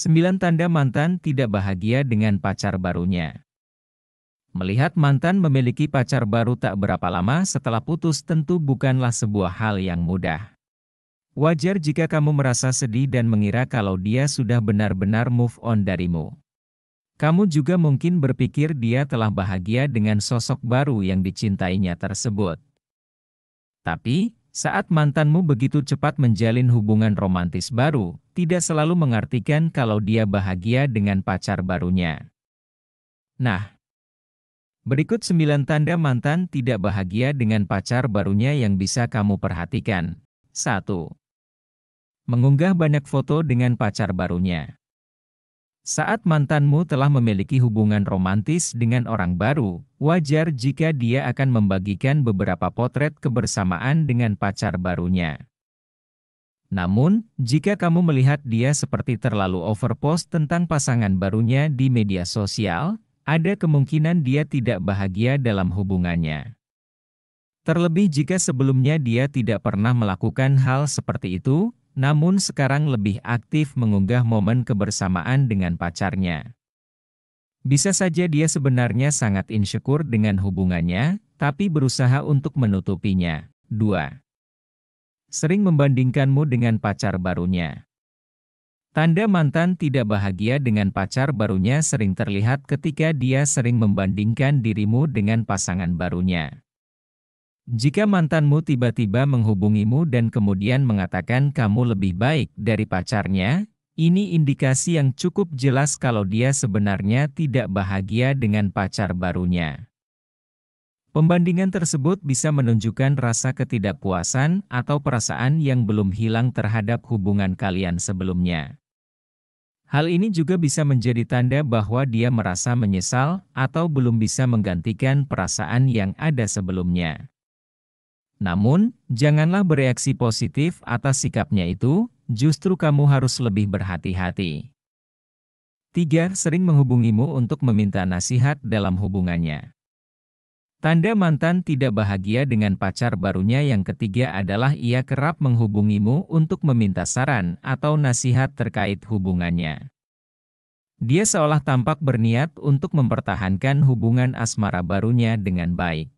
9 tanda mantan tidak bahagia dengan pacar barunya. Melihat mantan memiliki pacar baru tak berapa lama setelah putus tentu bukanlah sebuah hal yang mudah. Wajar jika kamu merasa sedih dan mengira kalau dia sudah benar-benar move on darimu. Kamu juga mungkin berpikir dia telah bahagia dengan sosok baru yang dicintainya tersebut. Tapi, saat mantanmu begitu cepat menjalin hubungan romantis baru, tidak selalu mengartikan kalau dia bahagia dengan pacar barunya. Nah, berikut 9 tanda mantan tidak bahagia dengan pacar barunya yang bisa kamu perhatikan. 1. Mengunggah banyak foto dengan pacar barunya. Saat mantanmu telah memiliki hubungan romantis dengan orang baru, wajar jika dia akan membagikan beberapa potret kebersamaan dengan pacar barunya. Namun, jika kamu melihat dia seperti terlalu overpost tentang pasangan barunya di media sosial, ada kemungkinan dia tidak bahagia dalam hubungannya. Terlebih jika sebelumnya dia tidak pernah melakukan hal seperti itu, namun sekarang lebih aktif mengunggah momen kebersamaan dengan pacarnya. Bisa saja dia sebenarnya sangat insecure dengan hubungannya, tapi berusaha untuk menutupinya. 2. Sering membandingkanmu dengan pacar barunya. Tanda mantan tidak bahagia dengan pacar barunya sering terlihat ketika dia sering membandingkan dirimu dengan pasangan barunya. Jika mantanmu tiba-tiba menghubungimu dan kemudian mengatakan kamu lebih baik dari pacarnya, ini indikasi yang cukup jelas kalau dia sebenarnya tidak bahagia dengan pacar barunya. Pembandingan tersebut bisa menunjukkan rasa ketidakpuasan atau perasaan yang belum hilang terhadap hubungan kalian sebelumnya. Hal ini juga bisa menjadi tanda bahwa dia merasa menyesal atau belum bisa menggantikan perasaan yang ada sebelumnya. Namun, janganlah bereaksi positif atas sikapnya itu, justru kamu harus lebih berhati-hati. 3. Sering menghubungimu untuk meminta nasihat dalam hubungannya. Tanda mantan tidak bahagia dengan pacar barunya yang ketiga adalah ia kerap menghubungimu untuk meminta saran atau nasihat terkait hubungannya. Dia seolah tampak berniat untuk mempertahankan hubungan asmara barunya dengan baik.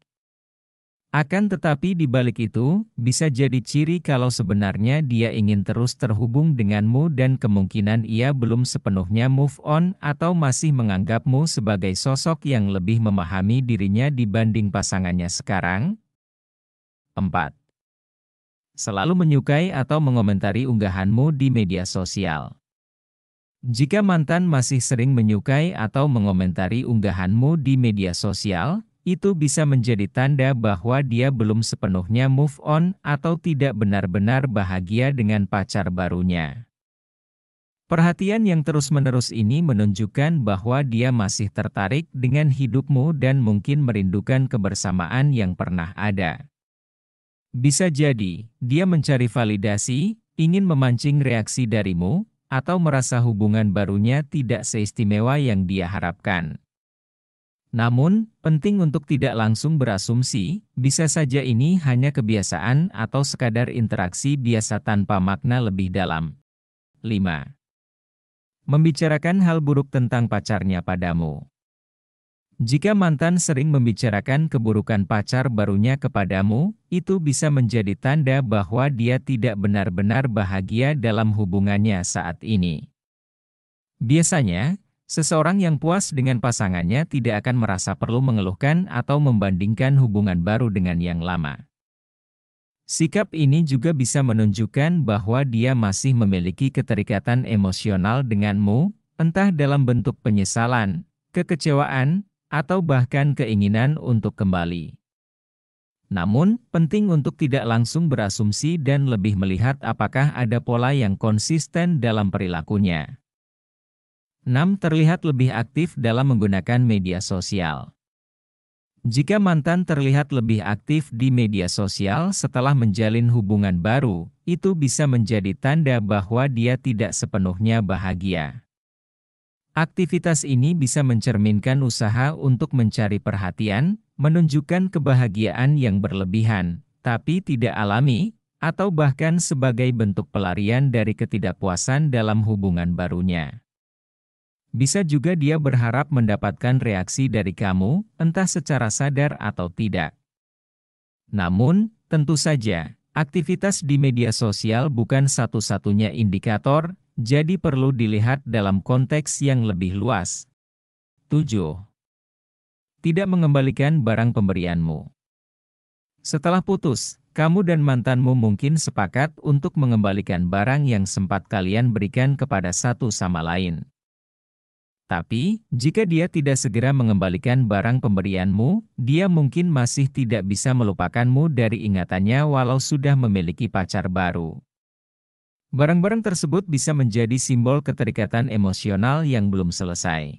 Akan tetapi di balik itu, bisa jadi ciri kalau sebenarnya dia ingin terus terhubung denganmu dan kemungkinan ia belum sepenuhnya move on atau masih menganggapmu sebagai sosok yang lebih memahami dirinya dibanding pasangannya sekarang. 4. Selalu menyukai atau mengomentari unggahanmu di media sosial. Jika mantan masih sering menyukai atau mengomentari unggahanmu di media sosial, itu bisa menjadi tanda bahwa dia belum sepenuhnya move on atau tidak benar-benar bahagia dengan pacar barunya. Perhatian yang terus-menerus ini menunjukkan bahwa dia masih tertarik dengan hidupmu dan mungkin merindukan kebersamaan yang pernah ada. Bisa jadi, dia mencari validasi, ingin memancing reaksi darimu, atau merasa hubungan barunya tidak seistimewa yang dia harapkan. Namun, penting untuk tidak langsung berasumsi, bisa saja ini hanya kebiasaan atau sekadar interaksi biasa tanpa makna lebih dalam. 5. Membicarakan hal buruk tentang pacarnya padamu. Jika mantan sering membicarakan keburukan pacar barunya kepadamu, itu bisa menjadi tanda bahwa dia tidak benar-benar bahagia dalam hubungannya saat ini. Biasanya, seseorang yang puas dengan pasangannya tidak akan merasa perlu mengeluhkan atau membandingkan hubungan baru dengan yang lama. Sikap ini juga bisa menunjukkan bahwa dia masih memiliki keterikatan emosional denganmu, entah dalam bentuk penyesalan, kekecewaan, atau bahkan keinginan untuk kembali. Namun, penting untuk tidak langsung berasumsi dan lebih melihat apakah ada pola yang konsisten dalam perilakunya. 6. Terlihat lebih aktif dalam menggunakan media sosial. Jika mantan terlihat lebih aktif di media sosial setelah menjalin hubungan baru, itu bisa menjadi tanda bahwa dia tidak sepenuhnya bahagia. Aktivitas ini bisa mencerminkan usaha untuk mencari perhatian, menunjukkan kebahagiaan yang berlebihan, tapi tidak alami, atau bahkan sebagai bentuk pelarian dari ketidakpuasan dalam hubungan barunya. Bisa juga dia berharap mendapatkan reaksi dari kamu, entah secara sadar atau tidak. Namun, tentu saja, aktivitas di media sosial bukan satu-satunya indikator, jadi perlu dilihat dalam konteks yang lebih luas. 7. Tidak mengembalikan barang pemberianmu. Setelah putus, kamu dan mantanmu mungkin sepakat untuk mengembalikan barang yang sempat kalian berikan kepada satu sama lain. Tapi, jika dia tidak segera mengembalikan barang pemberianmu, dia mungkin masih tidak bisa melupakanmu dari ingatannya walau sudah memiliki pacar baru. Barang-barang tersebut bisa menjadi simbol keterikatan emosional yang belum selesai.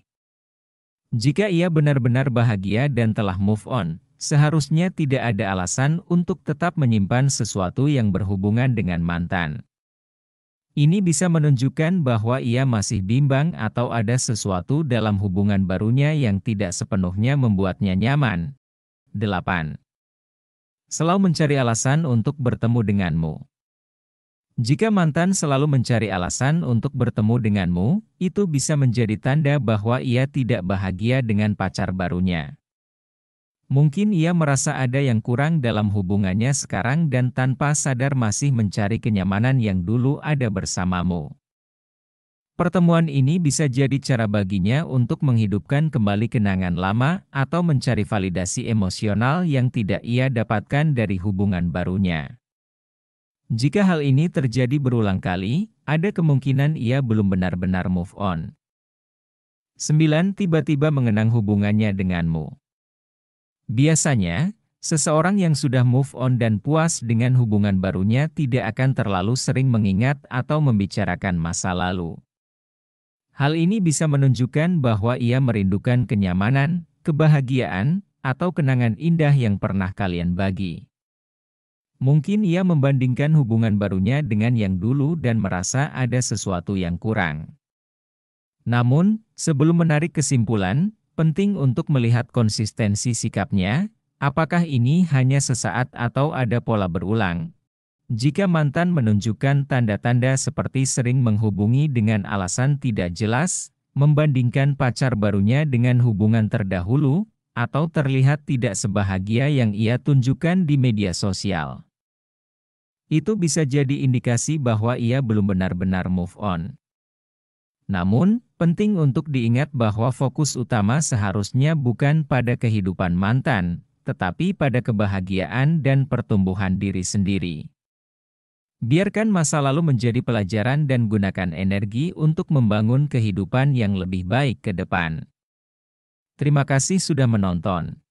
Jika ia benar-benar bahagia dan telah move on, seharusnya tidak ada alasan untuk tetap menyimpan sesuatu yang berhubungan dengan mantan. Ini bisa menunjukkan bahwa ia masih bimbang atau ada sesuatu dalam hubungan barunya yang tidak sepenuhnya membuatnya nyaman. 8. Selalu mencari alasan untuk bertemu denganmu. Jika mantan selalu mencari alasan untuk bertemu denganmu, itu bisa menjadi tanda bahwa ia tidak bahagia dengan pacar barunya. Mungkin ia merasa ada yang kurang dalam hubungannya sekarang dan tanpa sadar masih mencari kenyamanan yang dulu ada bersamamu. Pertemuan ini bisa jadi cara baginya untuk menghidupkan kembali kenangan lama atau mencari validasi emosional yang tidak ia dapatkan dari hubungan barunya. Jika hal ini terjadi berulang kali, ada kemungkinan ia belum benar-benar move on. 9. Tiba-tiba mengenang hubungannya denganmu. Biasanya, seseorang yang sudah move on dan puas dengan hubungan barunya tidak akan terlalu sering mengingat atau membicarakan masa lalu. Hal ini bisa menunjukkan bahwa ia merindukan kenyamanan, kebahagiaan, atau kenangan indah yang pernah kalian bagi. Mungkin ia membandingkan hubungan barunya dengan yang dulu dan merasa ada sesuatu yang kurang. Namun, sebelum menarik kesimpulan, penting untuk melihat konsistensi sikapnya, apakah ini hanya sesaat atau ada pola berulang. Jika mantan menunjukkan tanda-tanda seperti sering menghubungi dengan alasan tidak jelas, membandingkan pacar barunya dengan hubungan terdahulu, atau terlihat tidak sebahagia yang ia tunjukkan di media sosial, itu bisa jadi indikasi bahwa ia belum benar-benar move on. Namun, penting untuk diingat bahwa fokus utama seharusnya bukan pada kehidupan mantan, tetapi pada kebahagiaan dan pertumbuhan diri sendiri. Biarkan masa lalu menjadi pelajaran dan gunakan energi untuk membangun kehidupan yang lebih baik ke depan. Terima kasih sudah menonton.